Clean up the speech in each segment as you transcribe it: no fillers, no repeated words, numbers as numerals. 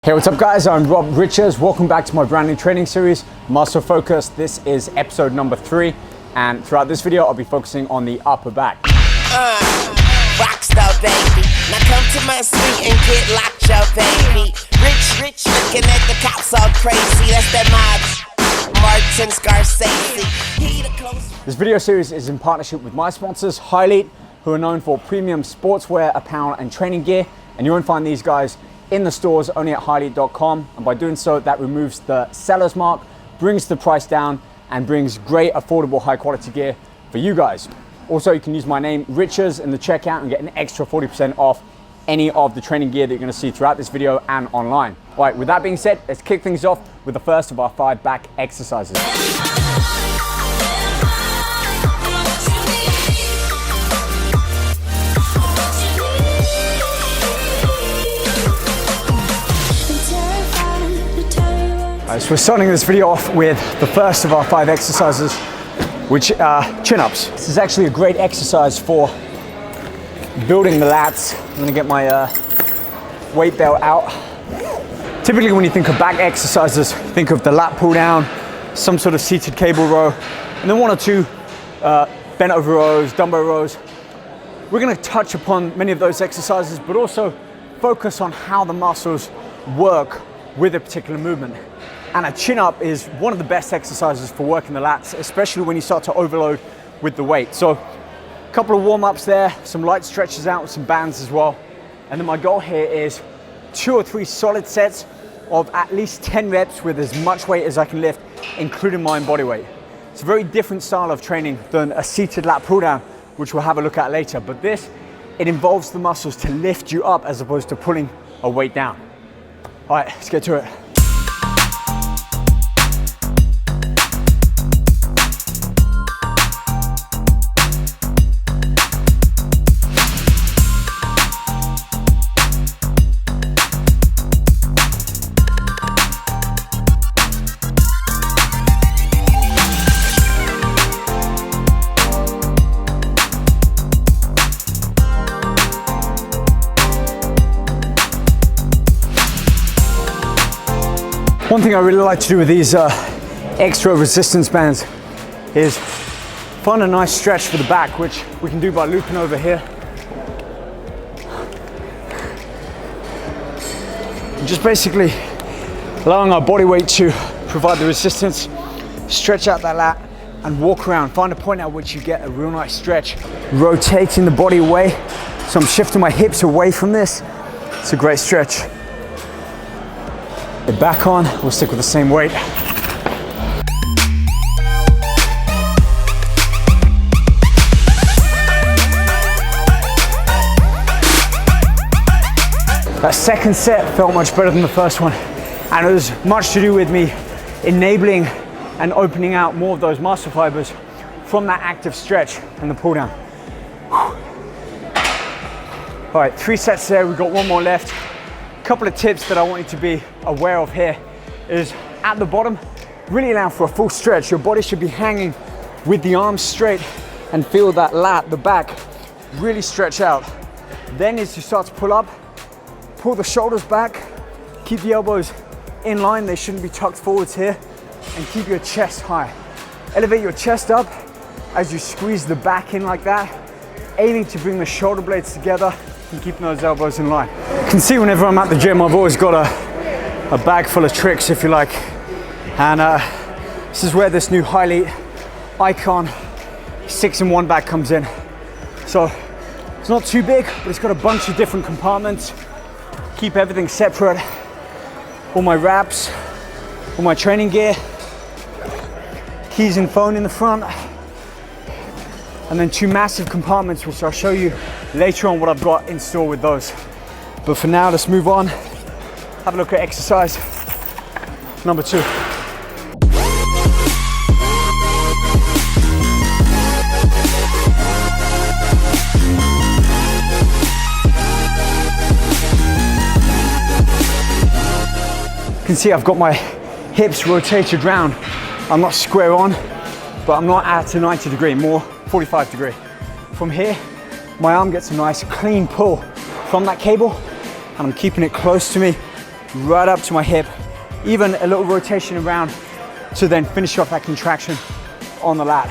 Hey, what's up guys? I'm Rob Richards. Welcome back to my brand new training series, Muscle Focus. This is episode number 3, and throughout this video, I'll be focusing on the upper back. Rockstar baby, now come to my suite and get locked up, baby. Rich, looking at the cops all crazy. That's that Martin Scorsese. This video series is in partnership with my sponsors, Highlight, who are known for premium sportswear, apparel, and training gear. And you won't find these guys in the stores, only at highlight.com, and by doing so, that removes the seller's mark, brings the price down, and brings great, affordable, high quality gear for you guys. Also, you can use my name, Richards, in the checkout and get an extra 40% off any of the training gear that you're gonna see throughout this video and online. All right, with that being said, let's kick things off with the first of our 5 back exercises. So we're starting this video off with the first of our 5 exercises, which are chin-ups. This is actually a great exercise for building the lats. I'm gonna get my weight belt out. Typically when you think of back exercises, think of the lat pull down, some sort of seated cable row, and then 1 or 2 bent over rows, dumbbell rows. We're gonna touch upon many of those exercises, but also focus on how the muscles work with a particular movement. And a chin-up is one of the best exercises for working the lats, especially when you start to overload with the weight. So a couple of warm-ups there, some light stretches out with some bands as well. And then my goal here is 2 or 3 solid sets of at least 10 reps with as much weight as I can lift, including my own body weight. It's a very different style of training than a seated lat pull down, which we'll have a look at later. But this, it involves the muscles to lift you up as opposed to pulling a weight down. All right, let's get to it. One thing I really like to do with these extra resistance bands is find a nice stretch for the back, which we can do by looping over here. Just basically allowing our body weight to provide the resistance, stretch out that lat and walk around. Find a point at which you get a real nice stretch. Rotating the body away. So I'm shifting my hips away from this. It's a great stretch. Back on, we'll stick with the same weight. That second set felt much better than the first one, and it was much to do with me enabling and opening out more of those muscle fibers from that active stretch and the pull down. All right, 3 sets there, we've got 1 more left. Couple of tips that I want you to be aware of here is at the bottom, really allow for a full stretch. Your body should be hanging with the arms straight and feel that lat, the back, really stretch out. Then as you start to pull up, pull the shoulders back, keep the elbows in line, they shouldn't be tucked forwards here, and keep your chest high. Elevate your chest up as you squeeze the back in like that, aiming to bring the shoulder blades together and keeping those elbows in line. You can see whenever I'm at the gym, I've always got a bag full of tricks, if you like. And this is where this new Highlight Icon 6-in-1 bag comes in. So it's not too big, but it's got a bunch of different compartments. Keep everything separate. All my wraps, all my training gear, keys and phone in the front. And then 2 massive compartments, which I'll show you later on what I've got in store with those. But for now, let's move on. Have a look at exercise number 2. You can see I've got my hips rotated round. I'm not square on, but I'm not at a 90 degree, more 45 degree. From here, my arm gets a nice clean pull from that cable, and I'm keeping it close to me right up to my hip, even a little rotation around to then finish off that contraction on the lat.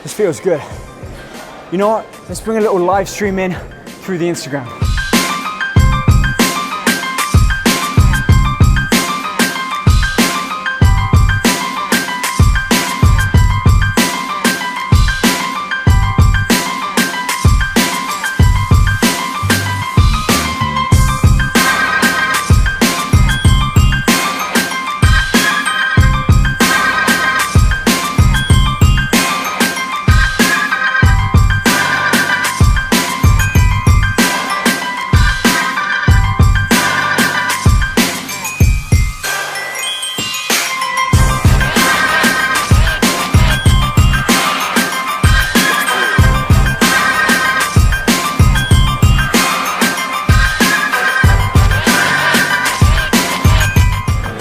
This feels good. You know what? Let's bring a little live stream in through the Instagram.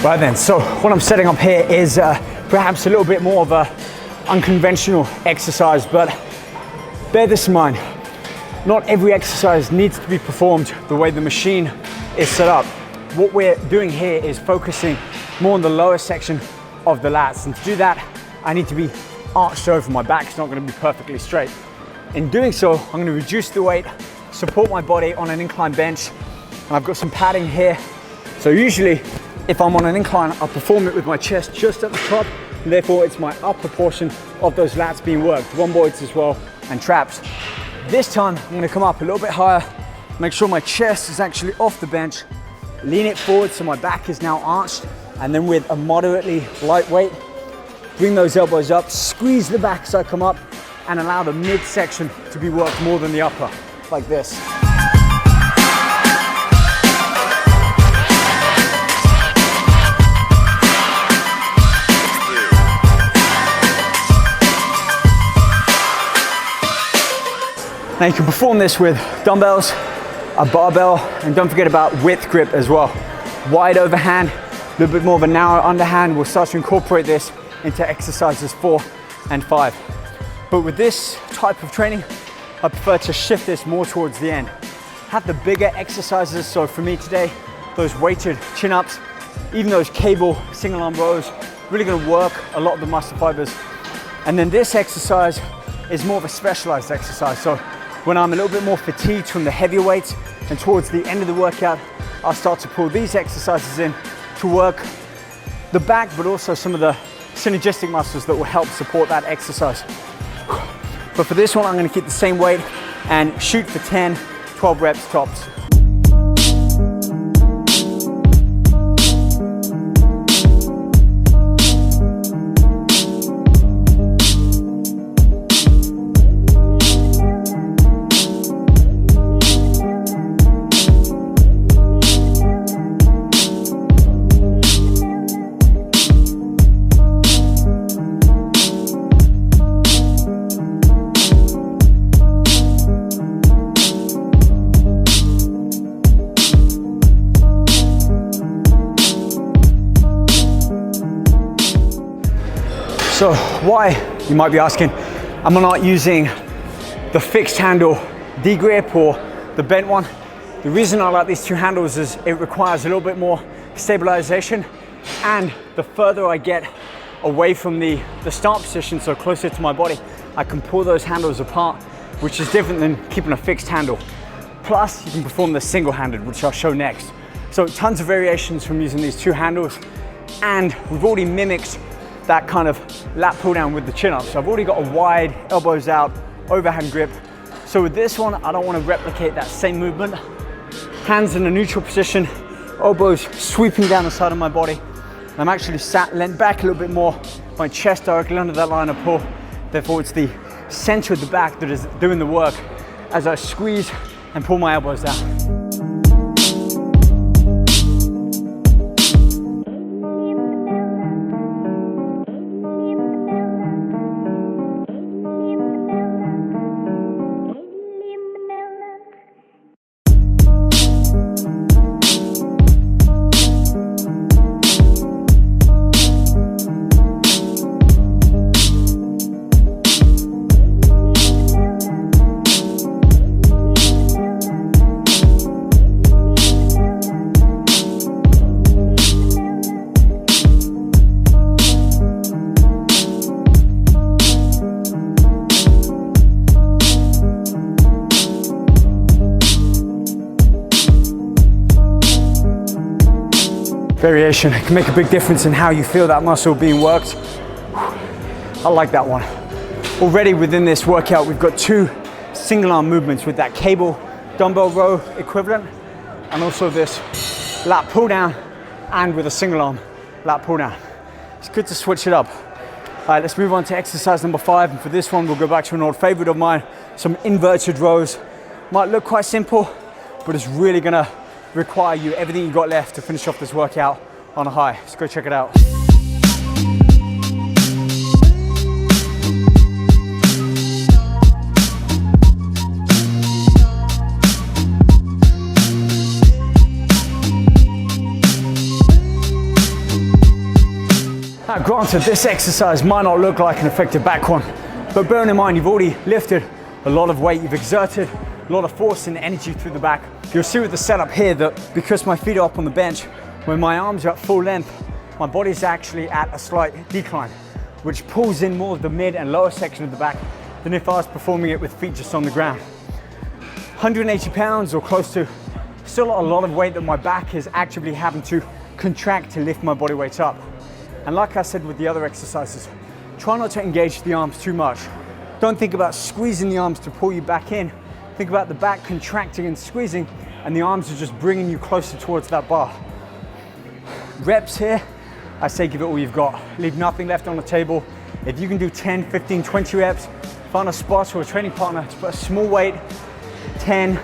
Right then, so what I'm setting up here is perhaps a little bit more of a unconventional exercise, but bear this in mind. Not every exercise needs to be performed the way the machine is set up. What we're doing here is focusing more on the lower section of the lats, and to do that, I need to be arched over. My back's not going to be perfectly straight. In doing so, I'm going to reduce the weight, support my body on an incline bench, and I've got some padding here. So usually, if I'm on an incline, I'll perform it with my chest just at the top, and therefore it's my upper portion of those lats being worked, rhomboids as well, and traps. This time, I'm gonna come up a little bit higher, make sure my chest is actually off the bench, lean it forward so my back is now arched, and then with a moderately light weight, bring those elbows up, squeeze the back as I come up, and allow the midsection to be worked more than the upper, like this. Now you can perform this with dumbbells, a barbell, and don't forget about width grip as well. Wide overhand, a little bit more of a narrow underhand. We'll start to incorporate this into exercises 4 and 5. But with this type of training, I prefer to shift this more towards the end. Have the bigger exercises, so for me today, those weighted chin-ups, even those cable single arm rows, really gonna work a lot of the muscle fibers. And then this exercise is more of a specialized exercise. So when I'm a little bit more fatigued from the heavier weights and towards the end of the workout, I'll start to pull these exercises in to work the back, but also some of the synergistic muscles that will help support that exercise. But for this one, I'm gonna keep the same weight and shoot for 10, 12 reps tops. So why, you might be asking, am I not using the fixed handle D-grip or the bent one? The reason I like these two handles is it requires a little bit more stabilization, and the further I get away from the start position, so closer to my body, I can pull those handles apart, which is different than keeping a fixed handle. Plus, you can perform this single-handed, which I'll show next. So tons of variations from using these two handles, and we've already mimicked that kind of lat pull down with the chin up. So I've already got a wide elbows out overhand grip. So with this one, I don't want to replicate that same movement. Hands in a neutral position, elbows sweeping down the side of my body. I'm actually leant back a little bit more, my chest directly under that line of pull. Therefore it's the center of the back that is doing the work as I squeeze and pull my elbows down. variation. It can make a big difference in how you feel that muscle being worked. I like that one. Already within this workout, we've got 2 single arm movements with that cable dumbbell row equivalent, and also this lat pull down and with a single arm lat pull down. It's good to switch it up. All right, let's move on to exercise number 5. And for this one, we'll go back to an old favorite of mine, some inverted rows. Might look quite simple, but it's really gonna require you everything you got left to finish off this workout on a high. Let's go check it out. Now, granted, this exercise might not look like an effective back one, but bearing in mind you've already lifted a lot of weight, you've exerted a lot of force and energy through the back. You'll see with the setup here that because my feet are up on the bench, when my arms are at full length, my body's actually at a slight decline, which pulls in more of the mid and lower section of the back than if I was performing it with feet just on the ground. 180 pounds or close to, still a lot of weight that my back is actively having to contract to lift my body weight up. And like I said with the other exercises, try not to engage the arms too much. Don't think about squeezing the arms to pull you back in. Think about the back contracting and squeezing, and the arms are just bringing you closer towards that bar. Reps here, I say give it all you've got. Leave nothing left on the table. If you can do 10, 15, 20 reps, find a spot or a training partner to put a small weight, 10,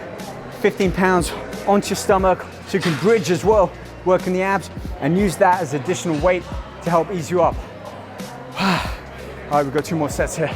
15 pounds onto your stomach so you can bridge as well, working the abs, and use that as additional weight to help ease you up. All right, we've got 2 more sets here.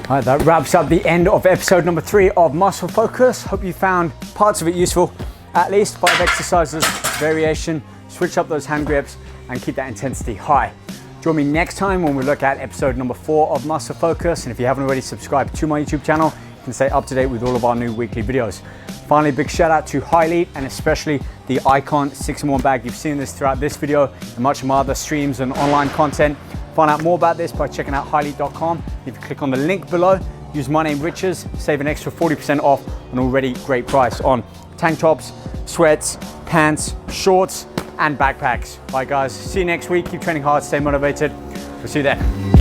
All right, that wraps up the end of episode number 3 of Muscle Focus. Hope you found parts of it useful. At least 5 exercises, variation, switch up those hand grips, and keep that intensity high. Join me next time when we look at episode number 4 of Muscle Focus. And if you haven't already subscribed to my YouTube channel, you can stay up to date with all of our new weekly videos. Finally, big shout out to High Elite and especially the Icon 6-in-1 bag. You've seen this throughout this video and much of my other streams and online content. Find out more about this by checking out highlead.com. If you click on the link below, use my name Riches, save an extra 40% off an already great price on tank tops, sweats, pants, shorts, and backpacks. Bye guys, see you next week. Keep training hard, stay motivated. We'll see you then.